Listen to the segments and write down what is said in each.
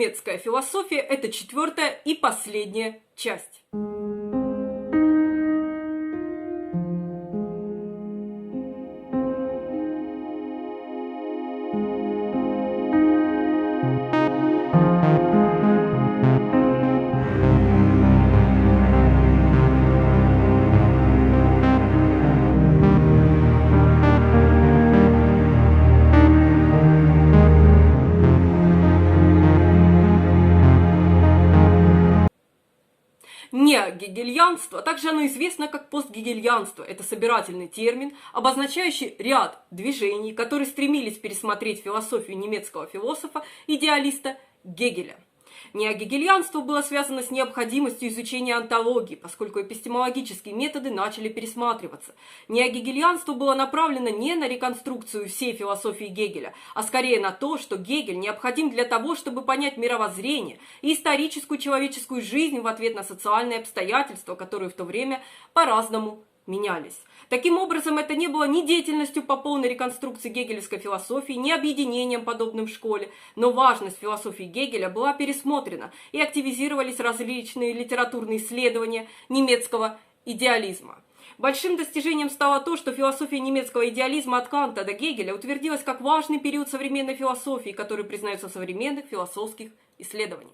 немецкая философия – это четвертая и последняя часть. Неогегельянство, а также оно известно как постгегельянство, это собирательный термин, обозначающий ряд движений, которые стремились пересмотреть философию немецкого философа-идеалиста Гегеля. Неогегельянство было связано с необходимостью изучения онтологии, поскольку эпистемологические методы начали пересматриваться. Неогегельянство было направлено не на реконструкцию всей философии Гегеля, а скорее на то, что Гегель необходим для того, чтобы понять мировоззрение и историческую человеческую жизнь в ответ на социальные обстоятельства, которые в то время по-разному менялись. Таким образом, это не было ни деятельностью по полной реконструкции гегелевской философии, ни объединением, подобным в школе, но важность философии Гегеля была пересмотрена и активизировались различные литературные исследования немецкого идеализма. Большим достижением стало то, что философия немецкого идеализма от Канта до Гегеля утвердилась как важный период современной философии, который признается в современных философских исследованиях.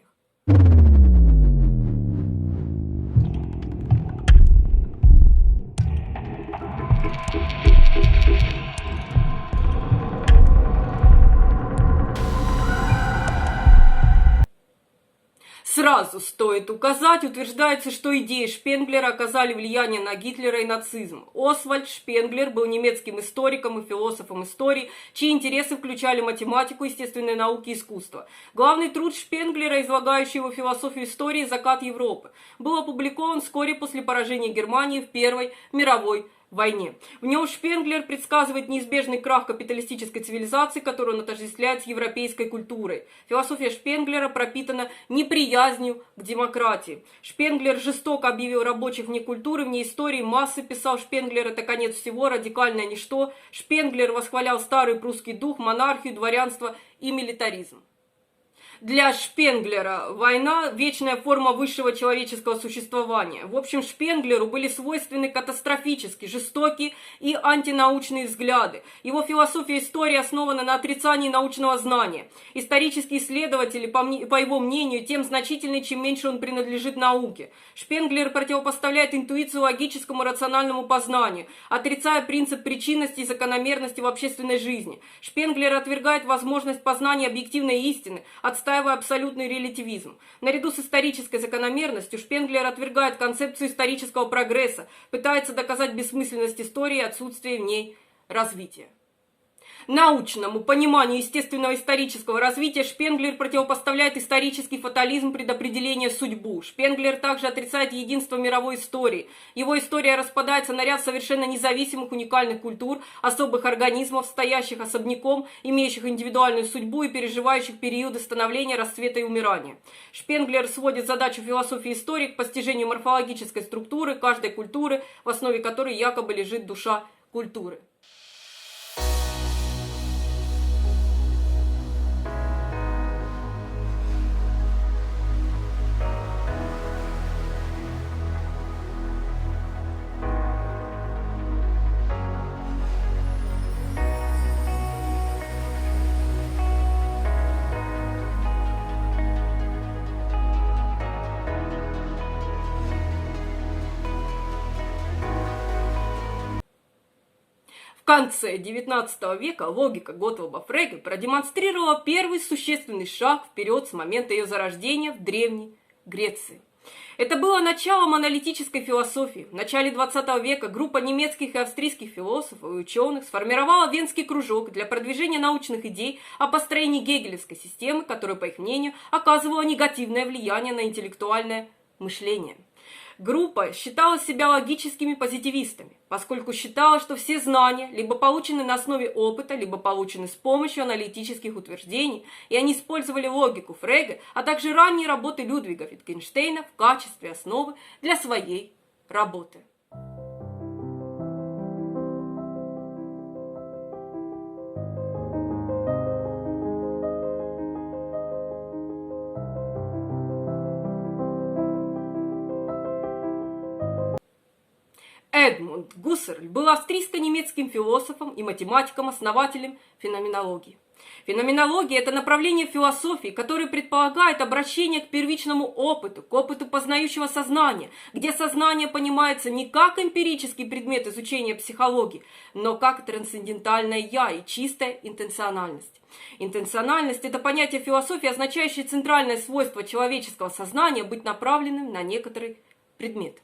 Сразу стоит указать, утверждается, что идеи Шпенглера оказали влияние на Гитлера и нацизм. Освальд Шпенглер был немецким историком и философом истории, чьи интересы включали математику, естественные науки и искусство. Главный труд Шпенглера, излагающий его философию истории «Закат Европы», был опубликован вскоре после поражения Германии в Первой мировой войне. В нем Шпенглер предсказывает неизбежный крах капиталистической цивилизации, которую он отождествляет с европейской культурой. Философия Шпенглера пропитана неприязнью к демократии. Шпенглер жестоко объявил рабочих вне культуры, вне истории, массы, писал Шпенглер, это конец всего, радикальное ничто. Шпенглер восхвалял старый прусский дух, монархию, дворянство и милитаризм. Для Шпенглера война – вечная форма высшего человеческого существования. В общем, Шпенглеру были свойственны катастрофические, жестокие и антинаучные взгляды. Его философия истории основана на отрицании научного знания. Исторические исследователи, по его мнению, тем значительнее, чем меньше он принадлежит науке. Шпенглер противопоставляет интуицию логическому рациональному познанию, отрицая принцип причинности и закономерности в общественной жизни. Шпенглер отвергает возможность познания объективной истины, отстаивая абсолютный релятивизм. Наряду с исторической закономерностью Шпенглер отвергает концепцию исторического прогресса, пытается доказать бессмысленность истории и отсутствие в ней развития. Научному пониманию естественного исторического развития Шпенглер противопоставляет исторический фатализм предопределения судьбу. Шпенглер также отрицает единство мировой истории. Его история распадается на ряд совершенно независимых уникальных культур, особых организмов, стоящих особняком, имеющих индивидуальную судьбу и переживающих периоды становления, расцвета и умирания. Шпенглер сводит задачу философии истории к постижению морфологической структуры каждой культуры, в основе которой якобы лежит душа культуры. В конце XIX века логика Готтлоба Фреге продемонстрировала первый существенный шаг вперед с момента ее зарождения в Древней Греции. Это было началом аналитической философии. В начале XX века группа немецких и австрийских философов и ученых сформировала Венский кружок для продвижения научных идей о построении гегелевской системы, которая, по их мнению, оказывала негативное влияние на интеллектуальное мышление. Группа считала себя логическими позитивистами, поскольку считала, что все знания либо получены на основе опыта, либо получены с помощью аналитических утверждений, и они использовали логику Фреге, а также ранние работы Людвига Витгенштейна в качестве основы для своей работы. Эдмунд Гуссерль был австрийско-немецким философом и математиком-основателем феноменологии. Феноменология – это направление философии, которое предполагает обращение к первичному опыту, к опыту познающего сознания, где сознание понимается не как эмпирический предмет изучения психологии, но как трансцендентальное «я» и чистая интенциональность. Интенциональность – это понятие философии, означающее центральное свойство человеческого сознания быть направленным на некоторый предмет.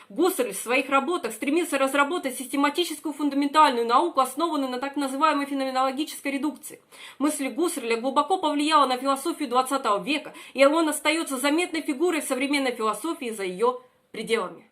Гуссерль в своих работах стремился разработать систематическую фундаментальную науку, основанную на так называемой феноменологической редукции. Мысль Гуссерля глубоко повлияла на философию XX века, и он остается заметной фигурой в современной философии за ее пределами.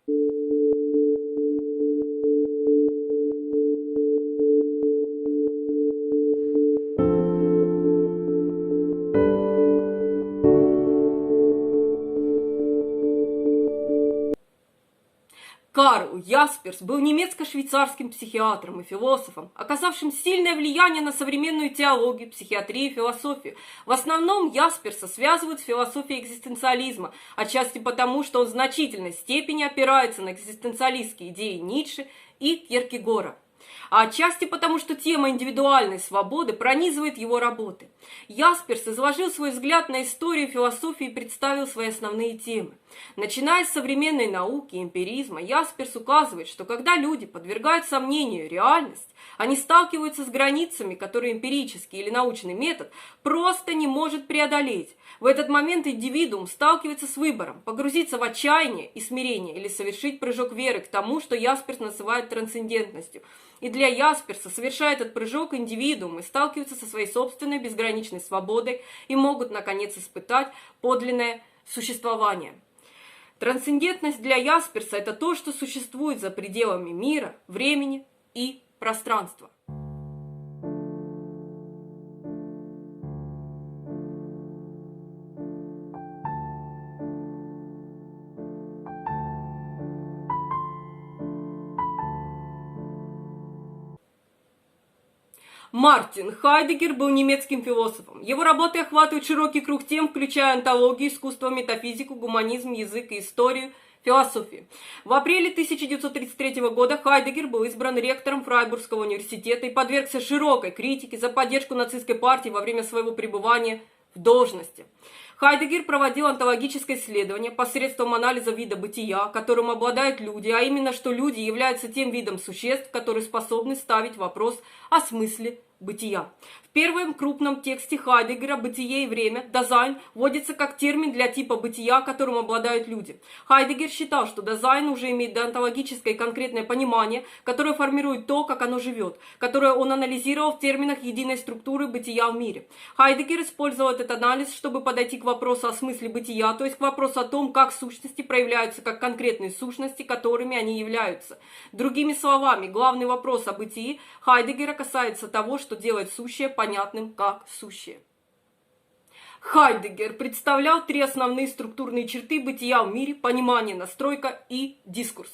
Карл Ясперс был немецко-швейцарским психиатром и философом, оказавшим сильное влияние на современную теологию, психиатрию и философию. В основном Ясперса связывают с философией экзистенциализма, отчасти потому, что он в значительной степени опирается на экзистенциалистские идеи Ницше и Кьеркегора, а отчасти потому, что тема индивидуальной свободы пронизывает его работы. Ясперс изложил свой взгляд на историю философии и представил свои основные темы. Начиная с современной науки и эмпиризма, Ясперс указывает, что когда люди подвергают сомнению реальность, они сталкиваются с границами, которые эмпирический или научный метод просто не может преодолеть. В этот момент индивидуум сталкивается с выбором – погрузиться в отчаяние и смирение или совершить прыжок веры к тому, что Ясперс называет трансцендентностью. И для Ясперса совершает этот прыжок индивидуумы сталкиваются со своей собственной безграничной свободой и могут, наконец, испытать подлинное существование. Трансцендентность для Ясперса – это то, что существует за пределами мира, времени и пространства. Мартин Хайдеггер был немецким философом. Его работы охватывают широкий круг тем, включая онтологию, искусство, метафизику, гуманизм, язык и историю, философию. В апреле 1933 года Хайдеггер был избран ректором Фрайбургского университета и подвергся широкой критике за поддержку нацистской партии во время своего пребывания в должности. Хайдеггер проводил онтологическое исследование посредством анализа вида бытия, которым обладают люди, а именно, что люди являются тем видом существ, которые способны ставить вопрос о смысле бытия. В первом крупном тексте Хайдеггера «Бытие и время» «Дазайн» вводится как термин для типа бытия, которым обладают люди. Хайдеггер считал, что Дазайн уже имеет деонтологическое и конкретное понимание, которое формирует то, как оно живет, которое он анализировал в терминах единой структуры бытия в мире. Хайдеггер использовал этот анализ, чтобы подойти к вопросу о смысле бытия, то есть к вопросу о том, как сущности проявляются как конкретные сущности, которыми они являются. Другими словами, главный вопрос о бытии Хайдеггера касается того, что делает сущее понятным как сущее. Хайдеггер представлял три основные структурные черты бытия в мире: понимание, настройка и дискурс.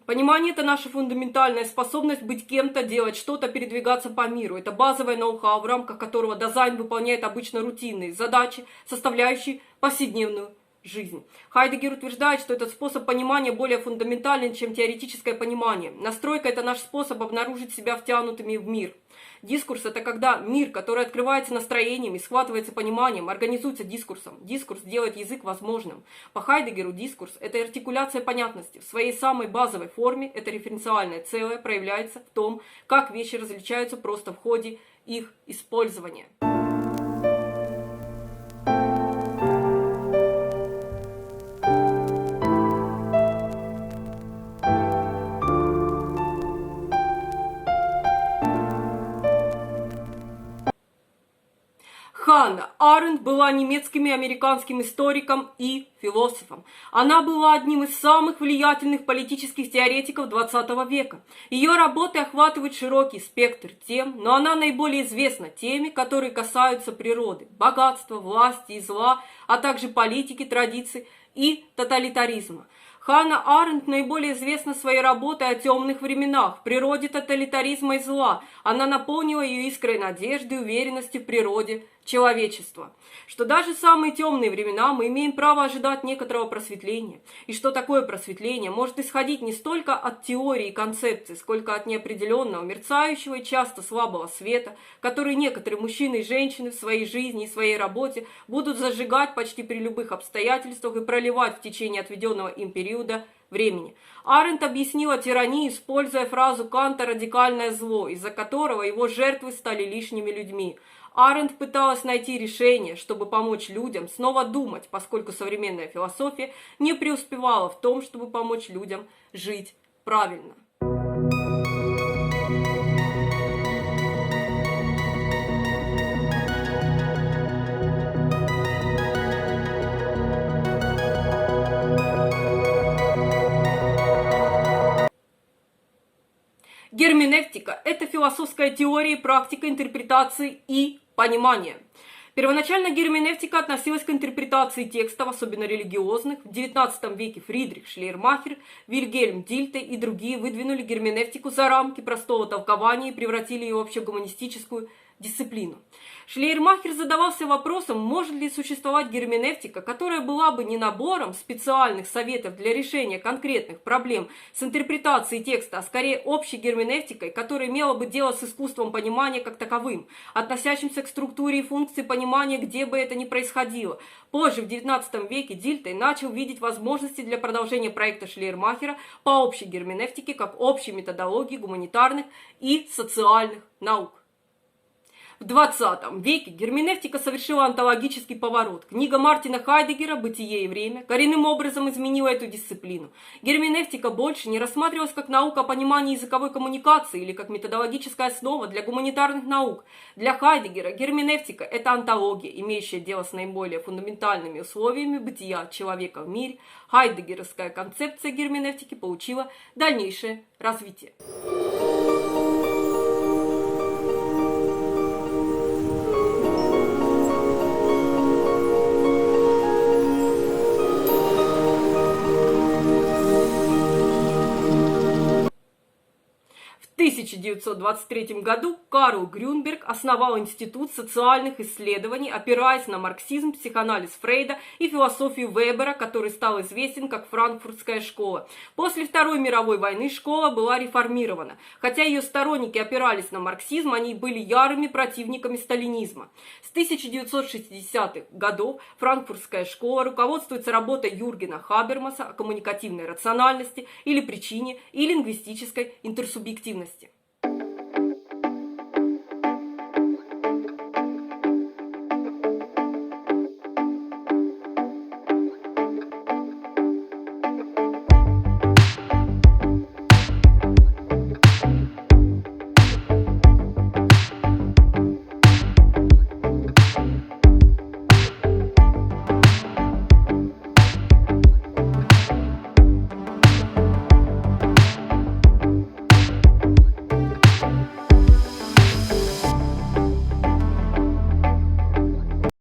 Понимание – это наша фундаментальная способность быть кем-то, делать что-то, передвигаться по миру. Это базовое ноу-хау, в рамках которого Дазайн выполняет обычно рутинные задачи, составляющие повседневную жизнь. Хайдеггер утверждает, что этот способ понимания более фундаментален, чем теоретическое понимание. Настройка – это наш способ обнаружить себя втянутыми в мир. Дискурс – это когда мир, который открывается настроениями, схватывается пониманием, организуется дискурсом. Дискурс делает язык возможным. По Хайдеггеру дискурс – это артикуляция понятности. В своей самой базовой форме это референциальное целое проявляется в том, как вещи различаются просто в ходе их использования. Ханна Аренд была немецким и американским историком и философом. Она была одним из самых влиятельных политических теоретиков XX века. Ее работы охватывают широкий спектр тем, но она наиболее известна теми, которые касаются природы, богатства, власти и зла, а также политики, традиций и тоталитаризма. Ханна Аренд наиболее известна своей работой о темных временах, природе тоталитаризма и зла. Она наполнила ее искрой надежды и уверенности в природе человечества, что даже в самые темные времена мы имеем право ожидать некоторого просветления, и что такое просветление может исходить не столько от теории и концепций, сколько от неопределенного, мерцающего и часто слабого света, который некоторые мужчины и женщины в своей жизни и своей работе будут зажигать почти при любых обстоятельствах и проливать в течение отведенного им периода времени. Аренд объяснила тиранию, используя фразу Канта «радикальное зло», из-за которого его жертвы стали лишними людьми. Аренд пыталась найти решение, чтобы помочь людям снова думать, поскольку современная философия не преуспевала в том, чтобы помочь людям жить правильно. Герменевтика – это философская теория и практика интерпретации и понимания. Первоначально герменевтика относилась к интерпретации текстов, особенно религиозных. В XIX веке Фридрих Шлейермахер, Вильгельм Дильте и другие выдвинули герменевтику за рамки простого толкования и превратили ее в общегуманистическую дисциплину. Шлейермахер задавался вопросом, может ли существовать герменевтика, которая была бы не набором специальных советов для решения конкретных проблем с интерпретацией текста, а скорее общей герменевтикой, которая имела бы дело с искусством понимания как таковым, относящимся к структуре и функции понимания, где бы это ни происходило. Позже, в XIX веке, Дильте начал видеть возможности для продолжения проекта Шлейермахера по общей герменевтике как общей методологии гуманитарных и социальных наук. В XX веке герменевтика совершила онтологический поворот. Книга Мартина Хайдеггера «Бытие и время» коренным образом изменила эту дисциплину. Герменевтика больше не рассматривалась как наука о понимании языковой коммуникации или как методологическая основа для гуманитарных наук. Для Хайдеггера герменевтика – это онтология, имеющая дело с наиболее фундаментальными условиями бытия человека в мире. Хайдеггеровская концепция герменевтики получила дальнейшее развитие. В 1923 году Карл Грюнберг основал Институт социальных исследований, опираясь на марксизм, психоанализ Фрейда и философию Вебера, который стал известен как Франкфуртская школа. После Второй мировой войны школа была реформирована. Хотя ее сторонники опирались на марксизм, они были ярыми противниками сталинизма. С 1960-х годов Франкфуртская школа руководствуется работой Юргена Хабермаса о коммуникативной рациональности или причине и лингвистической интерсубъективности.